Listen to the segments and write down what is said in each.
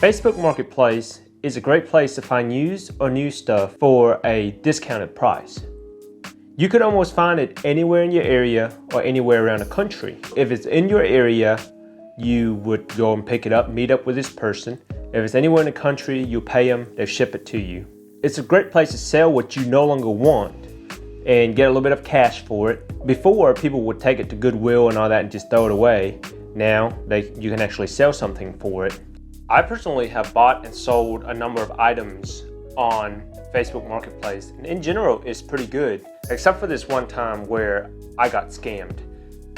Facebook Marketplace is a great place to find used or new stuff for a discounted price. You could almost find it anywhere in your area or anywhere around the country. If it's in your area, you would go and pick it up, meet up with this person. If it's anywhere in the country, you pay them, they ship it to you. It's a great place to sell what you no longer want and get a little bit of cash for it. Before, people would take it to Goodwill and all that and just throw it away. Now, you can actually sell something for it. I personally have bought and sold a number of items on Facebook Marketplace, and in general, it's pretty good, except for this one time where I got scammed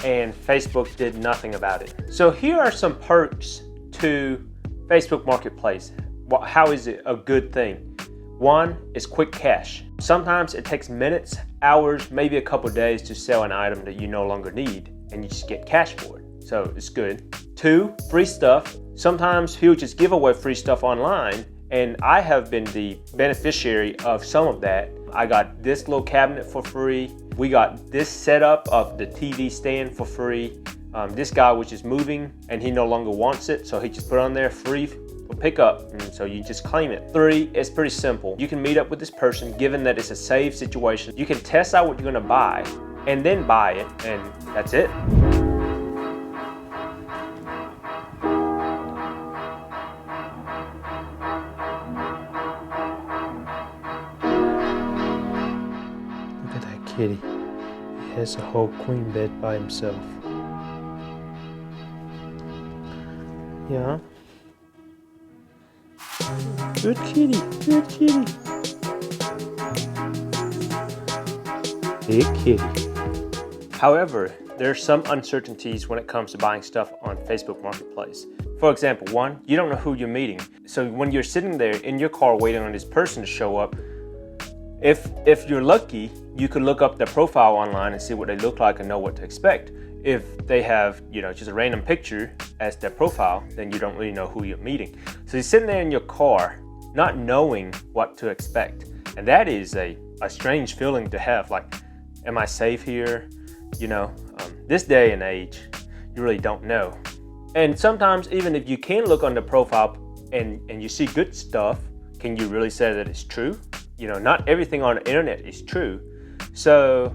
and Facebook did nothing about it. So here are some perks to Facebook Marketplace. How is it a good thing? One is quick cash. Sometimes it takes minutes, hours, maybe a couple days to sell an item that you no longer need, and you just get cash for it. So it's good. Two, free stuff. Sometimes people just give away free stuff online, and I have been the beneficiary of some of that. I got this little cabinet for free. We got this setup of the TV stand for free. This guy was just moving and he no longer wants it, so he just put it on there free for pickup, and so you just claim it. Three, it's pretty simple. You can meet up with this person, given that it's a saved situation. You can test out what you're gonna buy and then buy it, and that's it. Kitty. He has a whole queen bed by himself. Yeah. Good kitty, good kitty. Big kitty. However, there are some uncertainties when it comes to buying stuff on Facebook Marketplace. For example, one, you don't know who you're meeting. So when you're sitting there in your car waiting on this person to show up, if you're lucky, you could look up their profile online and see what they look like and know what to expect. If they have, just a random picture as their profile, then you don't really know who you're meeting. So you're sitting there in your car, not knowing what to expect. And that is a strange feeling to have. Like, am I safe here? This day and age, you really don't know. And sometimes even if you can look on the profile and you see good stuff, can you really say that it's true? Not everything on the internet is true. So,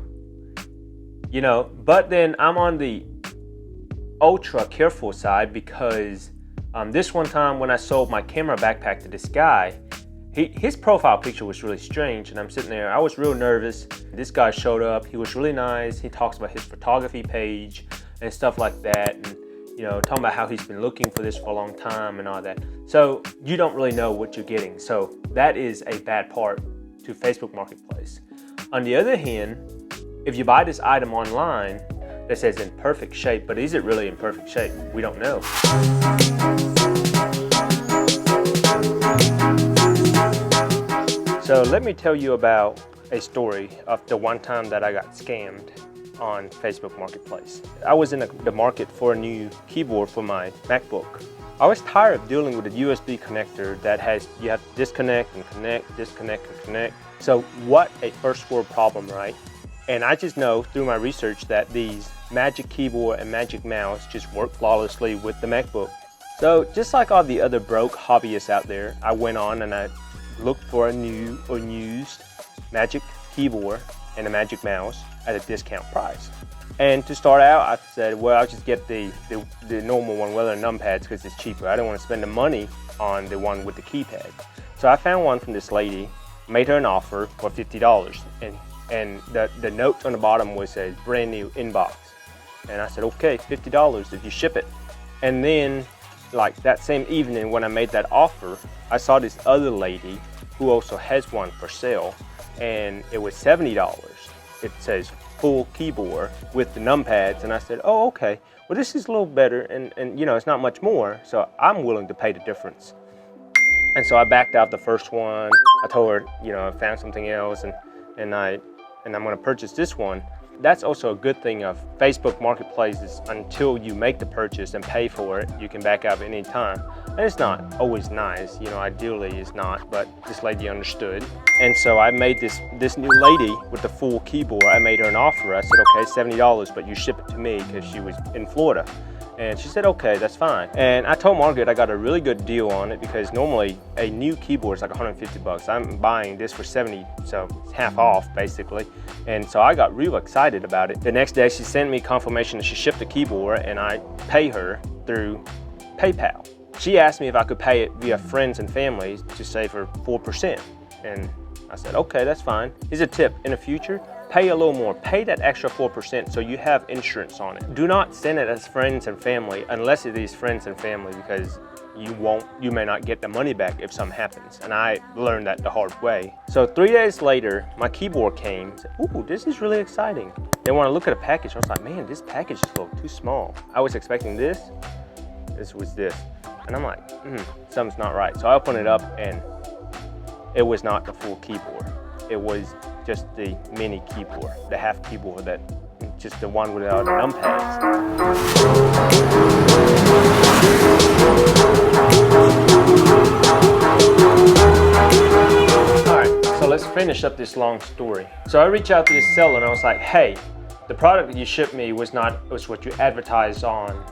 but then I'm on the ultra careful side because this one time when I sold my camera backpack to this guy, his profile picture was really strange, and I'm sitting there, I was real nervous. This guy showed up, he was really nice. He talks about his photography page and stuff like that, and talking about how he's been looking for this for a long time and all that. So you don't really know what you're getting. So that is a bad part to Facebook Marketplace. On the other hand, if you buy this item online that says in perfect shape, but is it really in perfect shape? We don't know. So let me tell you about a story of the one time that I got scammed on Facebook Marketplace. I was in the market for a new keyboard for my MacBook. I was tired of dealing with a USB connector that you have to disconnect and connect, disconnect and connect. So what a first world problem, right? And I just know through my research that these Magic Keyboard and Magic Mouse just work flawlessly with the MacBook. So just like all the other broke hobbyists out there, I went on and I looked for a new or used Magic Keyboard and a Magic Mouse at a discount price. And to start out, I said, well, I'll just get the normal one with the numpads because it's cheaper. I don't want to spend the money on the one with the keypad. So I found one from this lady, made her an offer for $50. And the note on the bottom was a brand new inbox. And I said, okay, $50 if you ship it. And then, like that same evening when I made that offer, I saw this other lady who also has one for sale, and it was $70. It says full keyboard with the numpads, and I said, oh, okay, well, this is a little better, and it's not much more, so I'm willing to pay the difference. And so I backed out the first one. I told her, I found something else, and I'm gonna purchase this one. That's also a good thing of Facebook Marketplaces. Until you make the purchase and pay for it, you can back out at any time. And it's not always nice, ideally it's not, but this lady understood. And so I made this new lady with the full keyboard, I made her an offer. I said, okay, $70, but you ship it to me, because she was in Florida. And she said, okay, that's fine. And I told Margaret I got a really good deal on it because normally a new keyboard is like 150 bucks. I'm buying this for 70, so it's half off basically. And so I got real excited about it. The next day she sent me confirmation that she shipped the keyboard and I pay her through PayPal. She asked me if I could pay it via friends and family to save her 4%. And I said, okay, that's fine. Here's a tip, in the future, pay a little more. Pay that extra 4% so you have insurance on it. Do not send it as friends and family unless it is friends and family, because you may not get the money back if something happens. And I learned that the hard way. So 3 days later, my keyboard came. I said, ooh, this is really exciting. Then when I look at a package, I was like, man, this package is a little too small. I was expecting this. This was this. And I'm like, something's not right. So I opened it up and it was not the full keyboard. It was just the mini keyboard, the half keyboard, that just the one without the numpads. All right, so let's finish up this long story. So I reached out to the seller and I was like, hey, the product that you shipped me was what you advertised on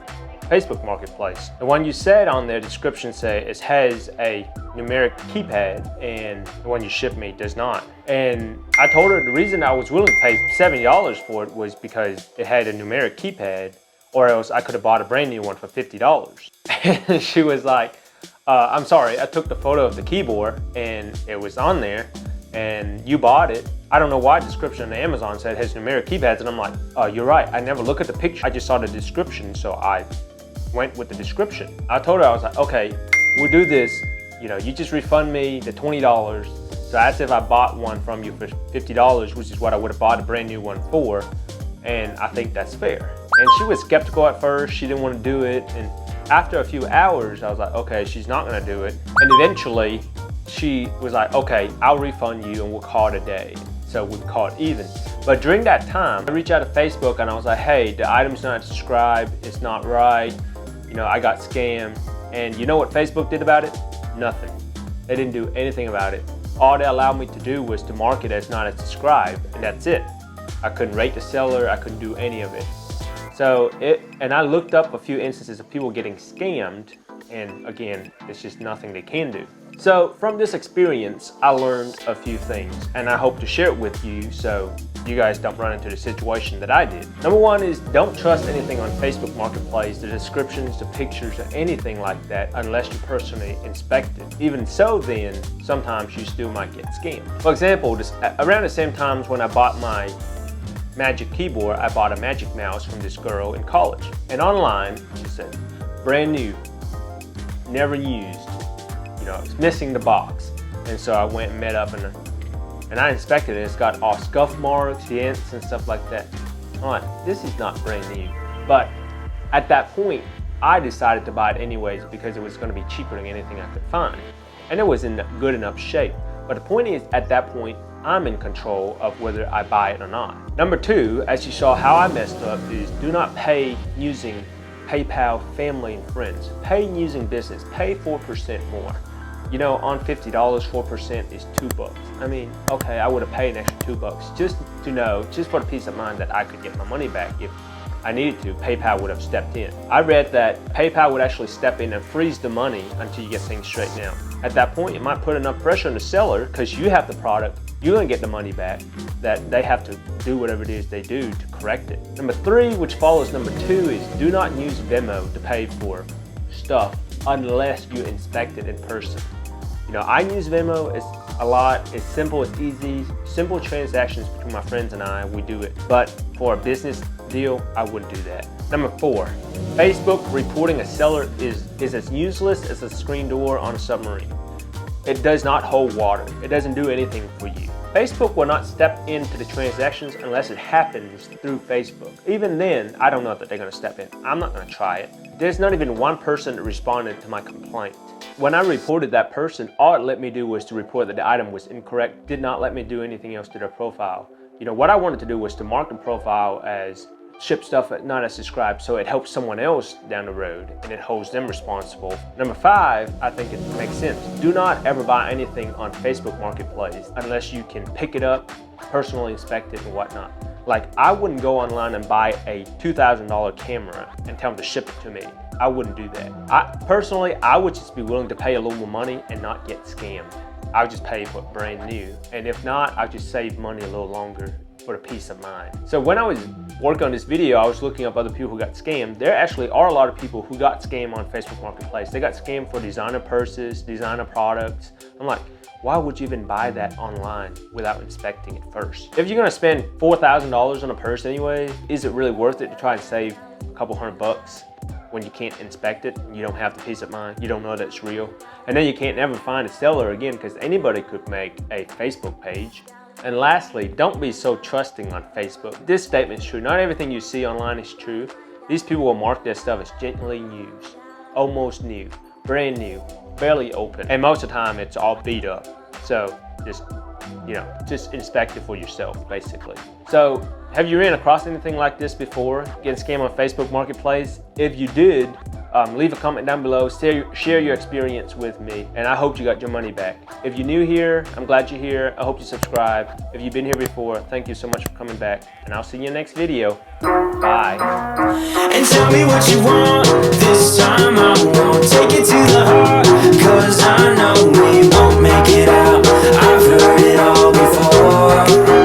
Facebook Marketplace. The one you said on their description it has a numeric keypad, and the one you shipped me does not. And I told her the reason I was willing to pay $70 for it was because it had a numeric keypad, or else I could have bought a brand new one for $50. And she was like, I'm sorry, I took the photo of the keyboard and it was on there and you bought it. I don't know why the description on Amazon said it has numeric keypads. And I'm like, you're right, I never look at the picture. I just saw the description, so I went with the description. I told her, I was like, okay, we'll do this. You know, you just refund me the $20. So that's if I bought one from you for $50, which is what I would have bought a brand new one for. And I think that's fair. And she was skeptical at first. She didn't want to do it. And after a few hours, I was like, okay, she's not going to do it. And eventually she was like, okay, I'll refund you and we'll call it a day. So we call it even. But during that time, I reached out to Facebook and I was like, hey, the item's not described. It's not right. You know, I got scammed. And you know what Facebook did about it? Nothing. They didn't do anything about it. All they allowed me to do was to mark it as not as described, and that's it. I couldn't rate the seller, I couldn't do any of it. And I looked up a few instances of people getting scammed, and again, there's just nothing they can do. So from this experience, I learned a few things, and I hope to share it with you so you guys don't run into the situation that I did. Number one is don't trust anything on Facebook Marketplace, the descriptions, the pictures, or anything like that unless you personally inspect it. Even so, then sometimes you still might get scammed. For example, around the same times when I bought my Magic keyboard, I bought a Magic mouse from this girl in college. And online, she said, brand new, never used. You know, it's missing the box. And so I went and met up and I inspected it. It's got all scuff marks, dents, and stuff like that. I'm like, this is not brand new. But at that point, I decided to buy it anyways because it was going to be cheaper than anything I could find. And it was in good enough shape. But the point is, at that point, I'm in control of whether I buy it or not. Number two, as you saw how I messed up, is do not pay using PayPal, family, and friends. Pay using business. Pay 4% more. You know, on $50, 4% is $2. I mean, okay, I would have paid an extra $2 just to know, just for the peace of mind that I could get my money back if I needed to. PayPal would have stepped in. I read that PayPal would actually step in and freeze the money until you get things straightened out. At that point, it might put enough pressure on the seller because you have the product, you're gonna get the money back, that they have to do whatever it is they do to correct it. Number three, which follows number two, is do not use Venmo to pay for stuff unless you inspect it in person. You know, I use Venmo, it's a lot, it's simple, it's easy, simple transactions between my friends and I, we do it. But for a business deal, I wouldn't do that. Number four, Facebook reporting a seller is as useless as a screen door on a submarine. It does not hold water. It doesn't do anything for you. Facebook will not step into the transactions unless it happens through Facebook. Even then, I don't know that they're gonna step in. I'm not gonna try it. There's not even one person that responded to my complaint. When I reported that person, all it let me do was to report that the item was incorrect, did not let me do anything else to their profile. You know, what I wanted to do was to mark the profile as ship stuff not as described, so it helps someone else down the road and it holds them responsible. Number five, I think it makes sense. Do not ever buy anything on Facebook Marketplace unless you can pick it up, personally inspect it and whatnot. Like, I wouldn't go online and buy a $2,000 camera and tell them to ship it to me. I wouldn't do that. Personally, I would just be willing to pay a little more money and not get scammed. I would just pay for brand new. And if not, I'd just save money a little longer for the peace of mind. So when I was working on this video, I was looking up other people who got scammed. There actually are a lot of people who got scammed on Facebook Marketplace. They got scammed for designer purses, designer products. I'm like, why would you even buy that online without inspecting it first? If you're gonna spend $4,000 on a purse anyway, is it really worth it to try and save a couple $100 when you can't inspect it and you don't have the peace of mind, you don't know that it's real? And then you can't never find a seller again because anybody could make a Facebook page. And lastly, don't be so trusting on Facebook. This statement is true. Not everything you see online is true. These people will mark their stuff as gently used, almost new, brand new, barely open. And most of the time it's all beat up. So just inspect it for yourself, basically. So have you ran across anything like this before? Getting scammed on Facebook Marketplace? If you did, leave a comment down below, share your experience with me, and I hope you got your money back. If you're new here, I'm glad you're here. I hope you subscribe. If you've been here before, thank you so much for coming back, and I'll see you in the next video. Bye. And tell me what you want.